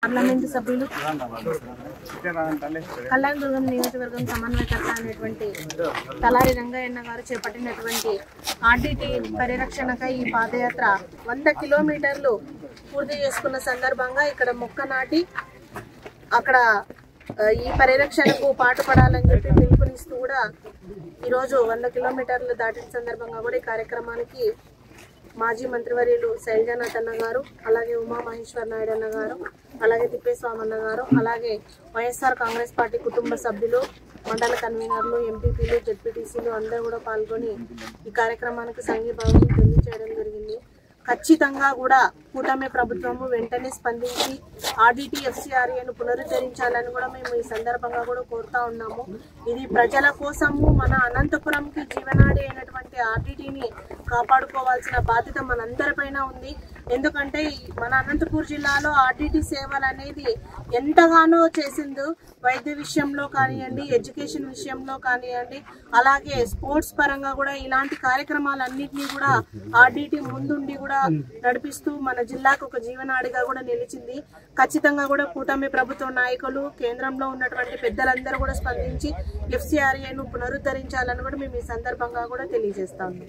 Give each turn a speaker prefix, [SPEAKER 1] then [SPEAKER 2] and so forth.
[SPEAKER 1] Parliament సభ్యులు కళ్యాణదుర్గం నియోజకవర్గం సమన్వయకర్త అనేటువంటి తలారి రంగయ్య గారు చేపట్టినటువంటి ఆర్డీటీ పరిరక్షణకై ఈ పాదయాత్ర 100 కిలోమీటర్లు పూర్తి చేసుకున్న సందర్భంగా ఇక్కడ మొక్క నాటి అక్కడ ఈ పరిరక్షణకు పాటుపడాలని చెప్పి పిలుపునిస్తూ కూడా ఈరోజు 100 కిలోమీటర్లు దాటిన సందర్భంగా కూడా ఈ కార్యక్రమానికి మాజీ మంత్రివర్యులు శైలజానాథ్ అన్న గారు, అలాగే ఉమా మహేశ్వర్ నాయుడు అన్న గారు, అలాగే తిప్పేస్వామి అన్న గారు, అలాగే వైఎస్ఆర్ కాంగ్రెస్ పార్టీ కుటుంబ సభ్యులు, మండల కన్వీనర్లు, ఎంపీపీలు, జెడ్పీటీసీలు అందరూ కూడా పాల్గొని ఈ కార్యక్రమానికి సంఘీభావం తెలియజేయడం జరిగింది. ఖచ్చితంగా కూడా కూటమి ప్రభుత్వము వెంటనే స్పందించి ఆర్డీటీ ఎఫ్సిఆర్ఏను పునరుద్ధరించాలని కూడా మేము ఈ సందర్భంగా కూడా కోరుతా ఉన్నాము. ఇది ప్రజల కోసము మన అనంతపురంకి జీవనాడి అయినటువంటి ఆర్డీటీని కాపాడుకోవాల్సిన బాధ్యత మనందరిపైన ఉంది. ఎందుకంటే మన అనంతపూర్ జిల్లాలో ఆర్డీటీ సేవలు అనేది ఎంతగానో చేసిందో, వైద్య విషయంలో కానివ్వండి, ఎడ్యుకేషన్ విషయంలో కానివ్వండి, అలాగే స్పోర్ట్స్ పరంగా కూడా ఇలాంటి కార్యక్రమాలన్నింటినీ కూడా ఆర్డీటీ ముందుండి కూడా నడిపిస్తూ మన జిల్లాకు ఒక జీవనాడిగా కూడా నిలిచింది. ఖచ్చితంగా కూడా కూటమి ప్రభుత్వ నాయకులు, కేంద్రంలో ఉన్నటువంటి పెద్దలందరూ కూడా స్పందించి ఎఫ్సిఆర్ఏను పునరుద్ధరించాలని కూడా మేము ఈ సందర్భంగా కూడా తెలియజేస్తాము.